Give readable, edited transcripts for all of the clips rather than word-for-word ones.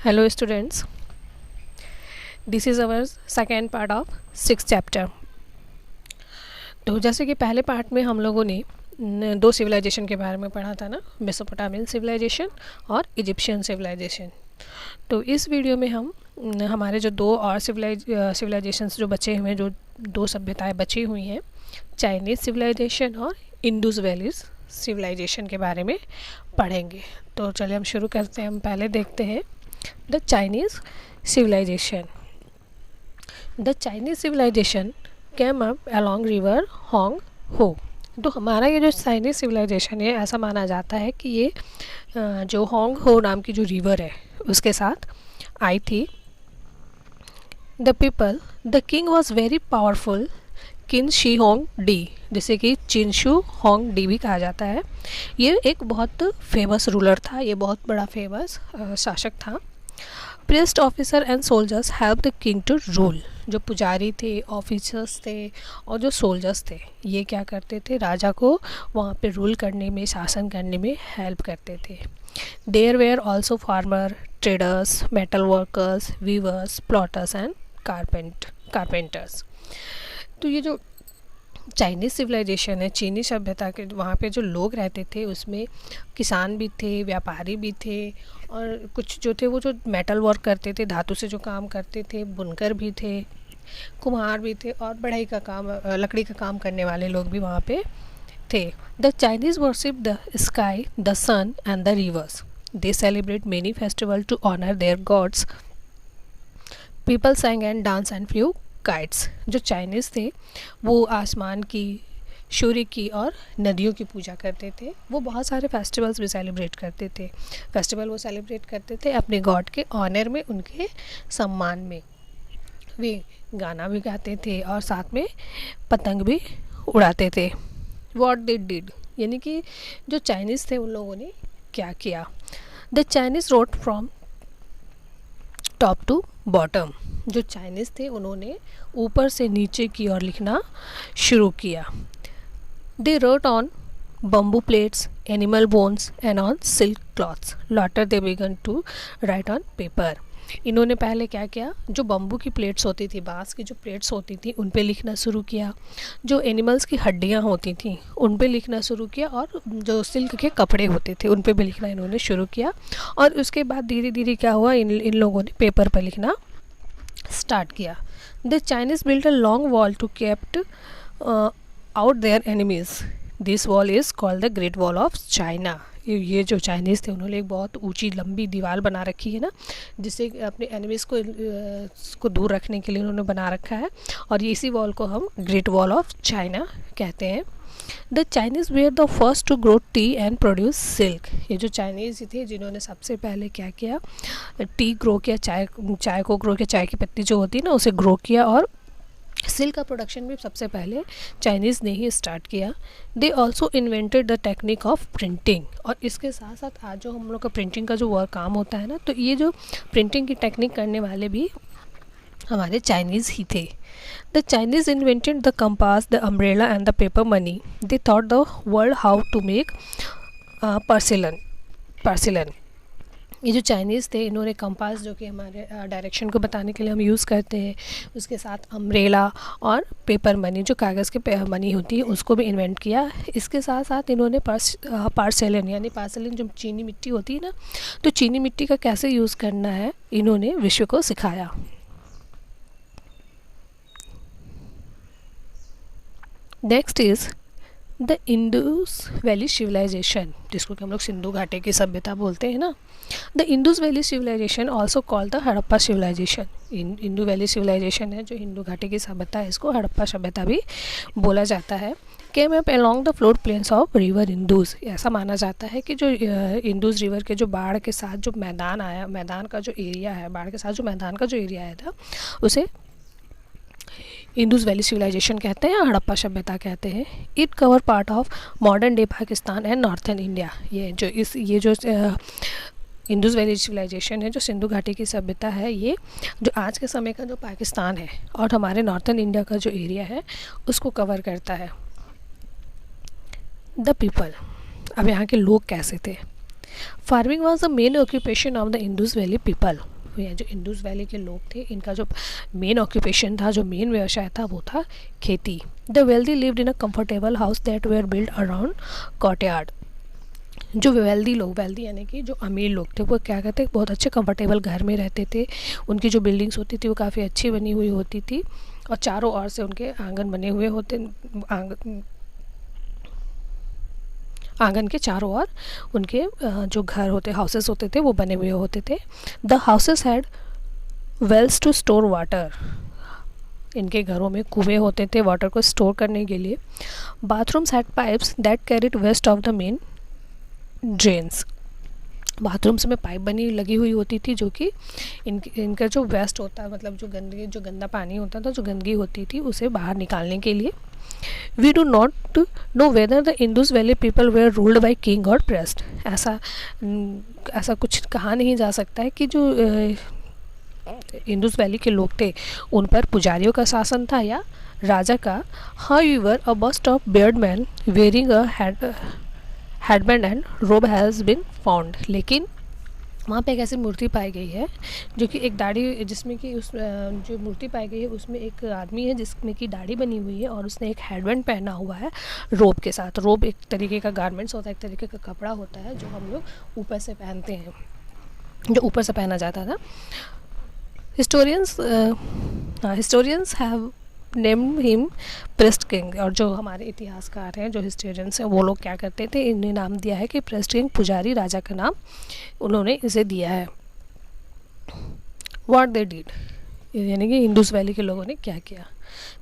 Hello students, this is our second part of 6th chapter। तो जैसे कि पहले पार्ट में हम लोगों ने दो सिविलाइजेशन के बारे में पढ़ा था ना, मेसोपोटामियन सिविलाइजेशन और इजिप्शियन सिविलाइजेशन। तो इस वीडियो में हम हमारे जो दो और सिविलाइजेशंस जो बचे हुए हैं, जो दो सभ्यताएं बची हुई हैं, चाइनीज़ सिविलाइजेशन और इंडस वैलीज सिविलाइजेशन के बारे में पढ़ेंगे। तो चलिए हम शुरू करते हैं। हम पहले देखते हैं the Chinese civilization. The Chinese civilization came up along river Hwang Ho. तो हमारा ये जो चाइनीज़ सिविलाइजेशन है, ऐसा माना जाता है कि ये जो होंग हो नाम की जो रिवर है उसके साथ आई थी। The people, the king was very powerful, किन शी होंग डी, जिसे कि चिनशू होंग डी भी कहा जाता है। ये एक बहुत फेमस रूलर था, ये बहुत बड़ा फेमस शासक था। Priest officer and soldiers help the king to rule. जो पुजारी थे, ऑफिसर्स थे और जो सोल्जर्स थे, ये क्या करते थे, राजा को वहाँ पे रूल करने में, शासन करने में हेल्प करते थे। There were also farmer, traders, metal workers, weavers, potters and carpenters. तो ये जो चाइनीज़ सिविलाइजेशन है, चीनी सभ्यता के वहाँ पे जो लोग रहते थे उसमें किसान भी थे, व्यापारी भी थे और कुछ जो थे वो जो मेटल वर्क करते थे, धातु से जो काम करते थे, बुनकर भी थे, कुम्हार भी थे और बढ़ई का काम, लकड़ी का काम करने वाले लोग भी वहाँ पे थे। The Chinese worship the sky, the sun and the rivers. They celebrate many festival to honour their gods. People sang and dance and flew kites. जो चाइनीज़ थे वो आसमान की, सूर्य की और नदियों की पूजा करते थे। वो बहुत सारे फेस्टिवल्स भी सेलिब्रेट करते थे। फेस्टिवल वो सेलिब्रेट करते थे अपने गॉड के ऑनर में, उनके सम्मान में। वे गाना भी गाते थे और साथ में पतंग भी उड़ाते थे। व्हाट दे डिड, यानी कि जो चाइनीज़ थे उन लोगों ने क्या किया। The Chinese wrote from top to bottom. जो चाइनीज़ थे उन्होंने ऊपर से नीचे की ओर लिखना शुरू किया। They wrote on bamboo plates, animal bones and on silk cloths. Later they began to write on paper. इन्होंने पहले क्या किया, जो बम्बू की प्लेट्स होती थी, बांस की जो प्लेट्स होती थी उन पे लिखना शुरू किया। जो एनिमल्स की हड्डियाँ होती थी उन पे लिखना शुरू किया और जो सिल्क के कपड़े होते थे उन पे भी लिखना इन्होंने शुरू किया। और उसके बाद धीरे धीरे क्या हुआ, इन लोगों ने पेपर पर लिखना स्टार्ट किया। The Chinese built a long wall to kept out their enemies. This wall is called the great wall of China. ये जो चाइनीज़ थे उन्होंने एक बहुत ऊंची लंबी दीवार बना रखी है ना, जिससे अपने एनिमीज़ को दूर रखने के लिए उन्होंने बना रखा है। और इसी वॉल को हम ग्रेट वॉल ऑफ चाइना कहते हैं। The Chinese were the first to grow tea and produce silk. ये जो चाइनीज़ थे जिन्होंने सबसे पहले क्या किया, टी ग्रो किया, चाय को ग्रो किया, चाय की पत्ती जो होती है ना उसे ग्रो किया, और सिल्क का प्रोडक्शन भी सबसे पहले चाइनीज़ ने ही स्टार्ट किया। They also invented the technique of printing. और इसके साथ साथ आज जो हम लोग का प्रिंटिंग का जो वर्क काम होता है ना, तो ये जो प्रिंटिंग की टेक्निक करने वाले भी हमारे चाइनीज़ ही थे। The Chinese invented the compass, the umbrella and the paper money. They thought the world how to make porcelain. ये जो चाइनीज़ थे इन्होंने कंपास, जो कि हमारे डायरेक्शन को बताने के लिए हम यूज़ करते हैं, उसके साथ अम्ब्रेला और पेपर मनी, जो कागज़ के मनी होती है, उसको भी इन्वेंट किया। इसके साथ साथ इन्होंने पार्सेलिन, यानी पार्सेलिन जो चीनी मिट्टी होती है ना, तो चीनी मिट्टी का कैसे यूज़ करना है इन्होंने विश्व को सिखाया। Next is the Indus valley civilization, जिसको कि हम लोग सिंधु घाटी की सभ्यता बोलते हैं ना। The Indus valley civilization also called the Harappa civilization. Indo valley civilization है जो हिंदू घाटी की सभ्यता है, इसको हड़प्पा सभ्यता भी बोला जाता है। Came up along the flood plains of river Indus. ऐसा माना जाता है कि जो इंडस रिवर के जो बाढ़ के साथ जो मैदान आया, मैदान का जो एरिया है, बाढ़ के साथ जो मैदान का जो एरिया आया था उसे इंडस वैली सिविलाइजेशन कहते हैं या हड़प्पा सभ्यता कहते हैं। It cover part of modern day Pakistan and northern India. ये जो इंडस वैली सिविलाइजेशन है, जो सिंधु घाटी की सभ्यता है, ये जो आज के समय का जो पाकिस्तान है और हमारे नॉर्थन इंडिया का जो एरिया है उसको कवर करता है। द पीपल, अब यहाँ के लोग कैसे थे। Farming was the main occupation of the Indus valley people. या जो इंडस वैली के लोग थे, इनका जो मेन ऑक्यूपेशन था, जो मेन व्यवसाय था, वो था खेती। The wealthy lived in a comfortable house that were build around courtyard. जो वेल्दी लोग, वेल्दी यानी कि जो अमीर लोग थे, वो क्या कहते हैं, बहुत अच्छे कंफर्टेबल घर में रहते थे। उनकी जो बिल्डिंग्स होती थी वो काफ़ी अच्छी बनी हुई होती थी और चारों ओर से उनके आंगन बने हुए होते, आंगन के चारों ओर उनके जो घर होते, हाउसेस होते थे, वो बने हुए होते थे। The houses had wells to store water. इनके घरों में कुएं होते थे वाटर को स्टोर करने के लिए। Bathrooms had pipes that carried waste of the main drains. Bathrooms में पाइप बनी लगी हुई होती थी जो कि इनका जो वेस्ट होता है, मतलब जो गंदा पानी होता था, जो गंदगी होती थी, उसे बाहर निकालने के लिए। We do not know whether the Indus valley people were ruled by king और प्रेस्ट। ऐसा कुछ कहा नहीं जा सकता है कि जो इंडस वैली के लोग थे उन पर पुजारियों का शासन था या राजा का। However a bust of bearded man wearing a headband and robe has been found. लेकिन वहाँ पे एक ऐसी मूर्ति पाई गई है जो कि एक दाढ़ी, जिसमें कि उस जो मूर्ति पाई गई है उसमें एक आदमी है जिसमें कि दाढ़ी बनी हुई है और उसने एक हेडबैंड पहना हुआ है रोब के साथ। रोब एक तरीके का गारमेंट्स होता है, एक तरीके का कपड़ा होता है जो हम लोग ऊपर से पहनते हैं, जो ऊपर से पहना जाता था। Historians have named him priest king. और जो हमारे इतिहासकार हैं, जो हिस्टोरियंस हैं, वो लोग क्या करते थे, इन्हें नाम दिया है कि प्रेस्ट किंग, पुजारी राजा का नाम उन्होंने इसे दिया है। व्हाट दे डिड, यानी कि इंडस वैली के लोगों ने क्या किया।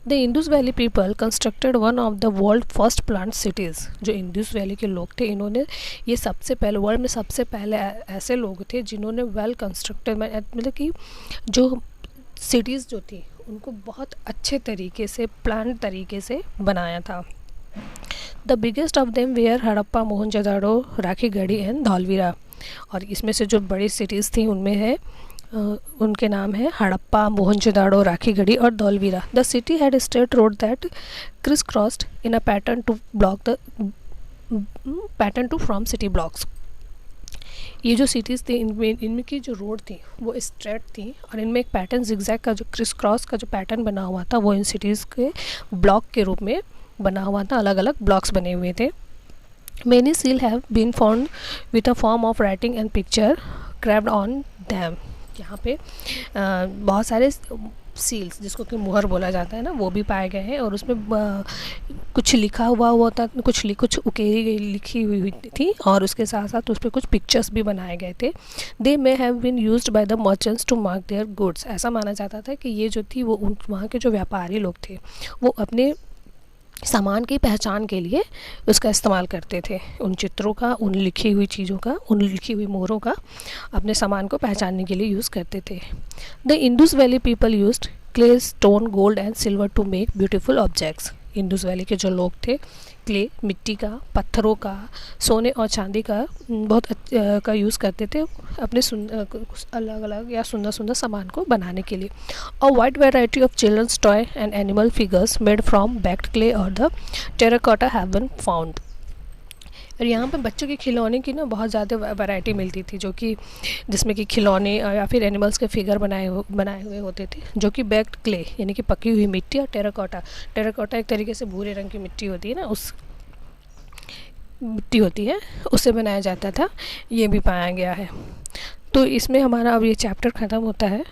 The Indus valley people constructed one of the world first plant cities. जो इंडस वैली के लोग थे, इन्होंने ये सबसे पहले, वर्ल्ड में सबसे पहले ऐसे लोग थे जिन्होंने वेल कंस्ट्रक्टेड, मतलब कि जो सिटीज़ जो थी उनको बहुत अच्छे तरीके से, प्लान तरीके से बनाया था। The biggest of them were Harappa, Mohenjodaro, Rakhigarhi and Dholavira. और इसमें से जो बड़ी सिटीज़ थी उनमें है उनके नाम है हड़प्पा, मोहनजोदड़ो, राखीगढ़ी और Dholavira. The city had straight road that crisscrossed in a pattern to from city blocks. ये जो सिटीज़ थी, इनमें की जो रोड थी वो स्ट्रेट थी और इनमें एक पैटर्न जिगजैग का, जो क्रिस क्रॉस का जो पैटर्न बना हुआ था, वो इन सिटीज़ के ब्लॉक के रूप में बना हुआ था। अलग अलग ब्लॉक्स बने हुए थे। Many seal have been found with a form of writing and picture craft on them. यहाँ पे बहुत सारे सील्स, जिसको कि मुहर बोला जाता है ना, वो भी पाए गए हैं और उसमें कुछ लिखा हुआ होता, कुछ उकेरी गई लिखी हुई थी और उसके साथ साथ उस पर कुछ पिक्चर्स भी बनाए गए थे। They may have been used by the merchants to mark their goods. ऐसा माना जाता था कि ये जो थी वो वहाँ के जो व्यापारी लोग थे वो अपने सामान की पहचान के लिए उसका इस्तेमाल करते थे, उन चित्रों का, उन लिखी हुई चीज़ों का, उन लिखी हुई मोहरों का अपने सामान को पहचानने के लिए यूज़ करते थे। The Indus valley people used clay, stone, gold and silver to make beautiful objects. Indus valley के जो लोग थे, क्ले, मिट्टी का, पत्थरों का, सोने और चांदी का बहुत का यूज़ करते थे अपने अलग अलग या सुंदर सुंदर सामान को बनाने के लिए। A wide variety of children's toy and animal figures made from baked clay और the terracotta have been found. और यहाँ पे बच्चों के खिलौने की ना बहुत ज़्यादा वैरायटी मिलती थी, जो कि जिसमें कि खिलौने या फिर एनिमल्स के फिगर बनाए हुए होते थे, जो कि बेक्ड क्ले यानी कि पकी हुई मिट्टी और टेराकोटा एक तरीके से भूरे रंग की मिट्टी होती है ना, उस मिट्टी होती है, उससे बनाया जाता था। ये भी पाया गया है। तो इसमें हमारा अब ये चैप्टर ख़त्म होता है।